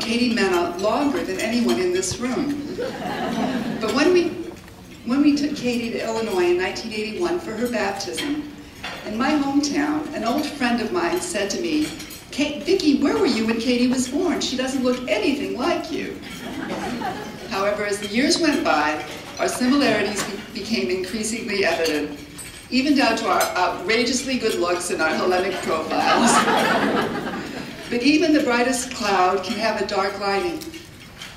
Katy Mena longer than anyone in this room. But when we took Katy to Illinois in 1981 for her baptism, in my hometown, an old friend of mine said to me, "Vicky, where were you when Katy was born? She doesn't look anything like you." However, as the years went by, our similarities became increasingly evident, even down to our outrageously good looks and our Hellenic profiles. But even the brightest cloud can have a dark lining.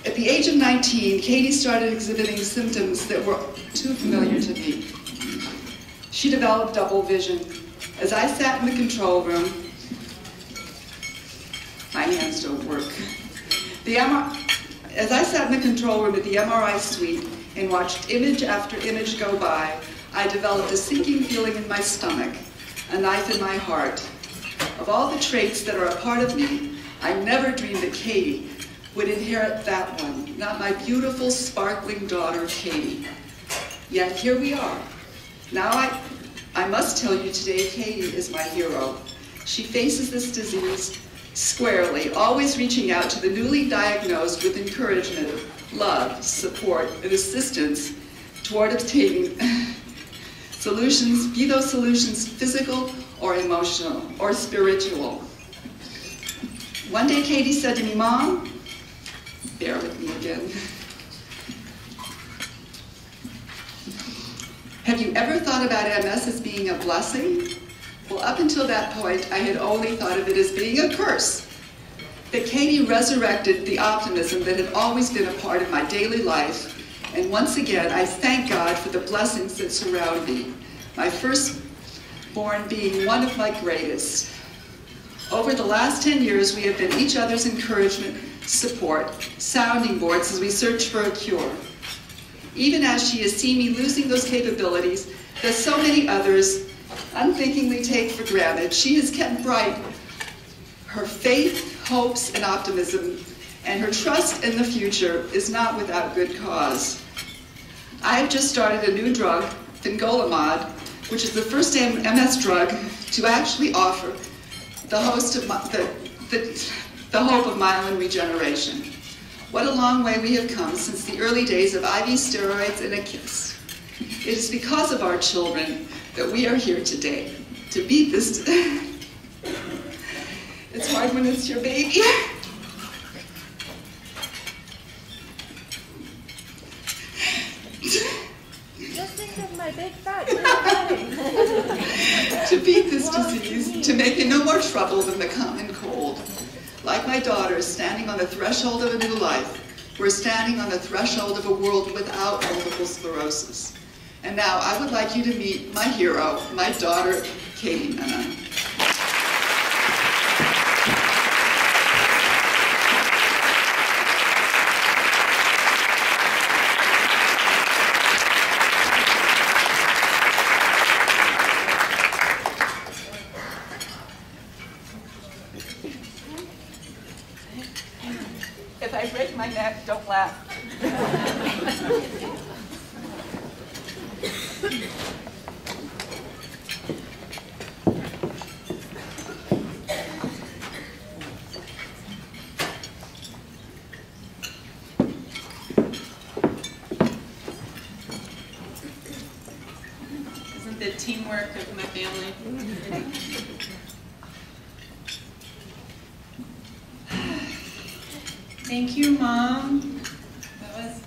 At the age of 19, Katy started exhibiting symptoms that were too familiar to me. She developed double vision. As I sat in the control room, my hands don't work. As I sat in the control room at the MRI suite and watched image after image go by, I developed a sinking feeling in my stomach, a knife in my heart. Of all the traits that are a part of me, I never dreamed that Katy would inherit that one, not my beautiful, sparkling daughter, Katy. Yet here we are. Now I must tell you today, Katy is my hero. She faces this disease squarely, always reaching out to the newly diagnosed with encouragement, love, support, and assistance toward obtaining solutions, be those solutions physical or emotional or spiritual. One day Katy said to me, "Mom," bear with me again, "have you ever thought about MS as being a blessing?" Well, up until that point, I had only thought of it as being a curse. But Katy resurrected the optimism that had always been a part of my daily life, and once again, I thank God for the blessings that surround me, my firstborn being one of my greatest. Over the last 10 years, we have been each other's encouragement, support, sounding boards as we search for a cure. Even as she has seen me losing those capabilities that so many others unthinkingly take for granted, she has kept bright her faith, hopes, and optimism, and her trust in the future is not without good cause. I have just started a new drug, fingolimod, which is the first MS drug to actually offer the hope of myelin regeneration. What a long way we have come since the early days of IV steroids and a kiss. It is because of our children that we are here today, to beat this. It's hard when it's your baby. Just think of my big fat baby. To beat this disease, to make it no more trouble than the common cold. Like my daughters standing on the threshold of a new life, we're standing on the threshold of a world without multiple sclerosis. And now I would like you to meet my hero, my daughter, Katy Mena. If I break my neck, don't laugh. Isn't the teamwork of my family? Thank you, Mom. That was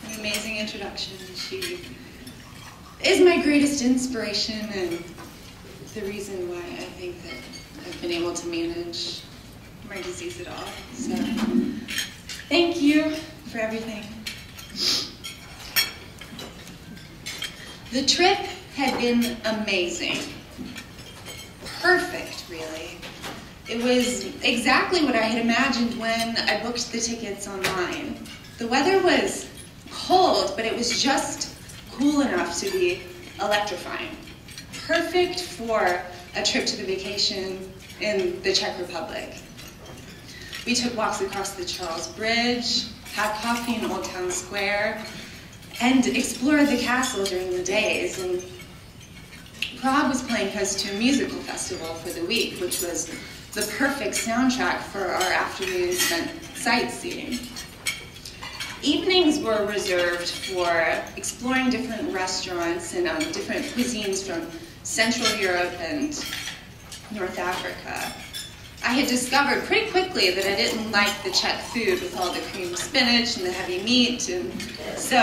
an amazing introduction. She is my greatest inspiration and the reason why I think that I've been able to manage my disease at all. So, thank you for everything. The trip had been amazing. Perfect, really. It was exactly what I had imagined when I booked the tickets online. The weather was cold, but it was just cool enough to be electrifying. Perfect for a trip to the vacation in the Czech Republic. We took walks across the Charles Bridge, had coffee in Old Town Square, and explored the castle during the days. And Prague was playing host to a musical festival for the week, which was the perfect soundtrack for our afternoon spent sightseeing. Evenings were reserved for exploring different restaurants and different cuisines from Central Europe and North Africa. I had discovered pretty quickly that I didn't like the Czech food with all the creamed spinach and the heavy meat, and so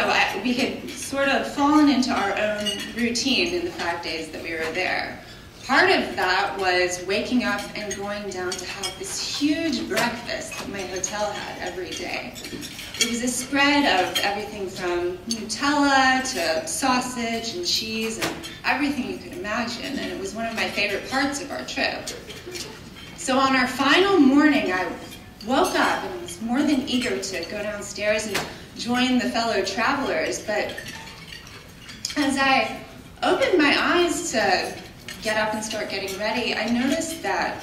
we had sort of fallen into our own routine in the 5 days that we were there. Part of that was waking up and going down to have this huge breakfast that my hotel had every day. It was a spread of everything from Nutella to sausage and cheese and everything you could imagine, and it was one of my favorite parts of our trip. So on our final morning, I woke up and was more than eager to go downstairs and join the fellow travelers, but as I opened my eyes to get up and start getting ready, I noticed that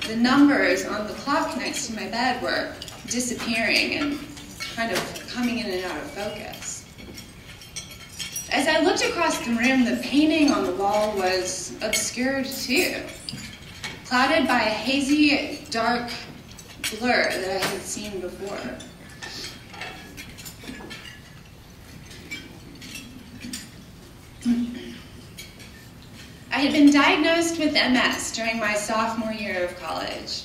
the numbers on the clock next to my bed were disappearing and kind of coming in and out of focus. As I looked across the room, the painting on the wall was obscured too, clouded by a hazy, dark blur that I had seen before. I had been diagnosed with MS during my sophomore year of college.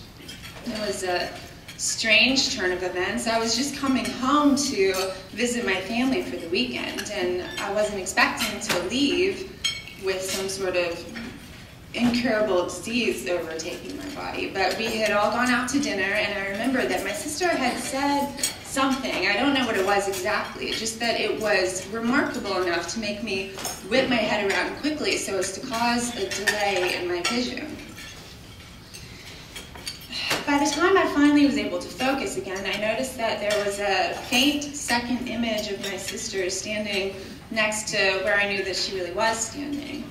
It was a strange turn of events. I was just coming home to visit my family for the weekend, and I wasn't expecting to leave with some sort of incurable disease overtaking my body. But we had all gone out to dinner, and I remember that my sister had said something. I don't know what it was exactly, just that it was remarkable enough to make me whip my head around quickly so as to cause a delay in my vision. By the time I finally was able to focus again, I noticed that there was a faint second image of my sister standing next to where I knew that she really was standing.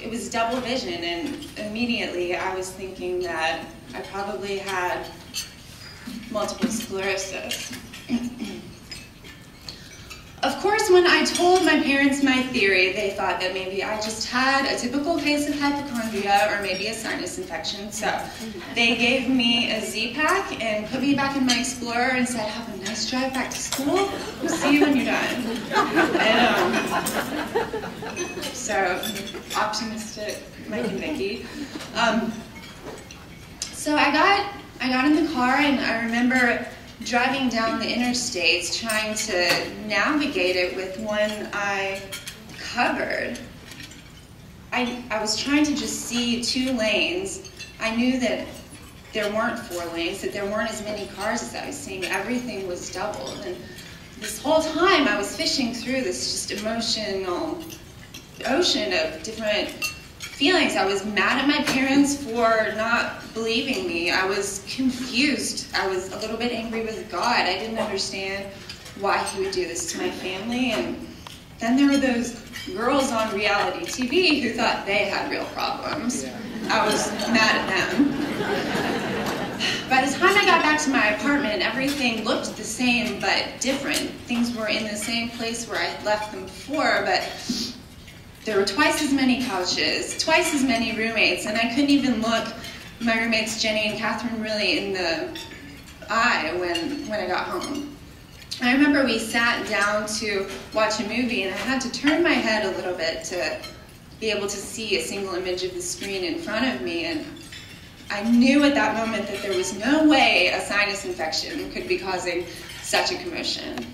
It was double vision, and immediately I was thinking that I probably had multiple sclerosis. Of course, when I told my parents my theory, they thought that maybe I just had a typical case of hypochondria or maybe a sinus infection. So they gave me a Z-Pack and put me back in my Explorer and said, "Have a nice drive back to school. We'll see you when you're done." And, so optimistic, Mike and Vicky. So I got in the car, and I remember driving down the interstates trying to navigate it with one eye covered. I was trying to just see 2 lanes. I knew that there weren't 4 lanes, that there weren't as many cars as I was seeing. Everything was doubled. And this whole time I was fishing through this just emotional ocean of different feelings. I was mad at my parents for not believing me. I was confused. I was a little bit angry with God. I didn't understand why he would do this to my family. And then there were those girls on reality TV who thought they had real problems. I was mad at them. By the time I got back to my apartment, everything looked the same but different. Things were in the same place where I had left them before, but there were twice as many couches, twice as many roommates, and I couldn't even look my roommates Jenny and Catherine really in the eye when I got home. I remember we sat down to watch a movie, and I had to turn my head a little bit to be able to see a single image of the screen in front of me, and I knew at that moment that there was no way a sinus infection could be causing such a commotion.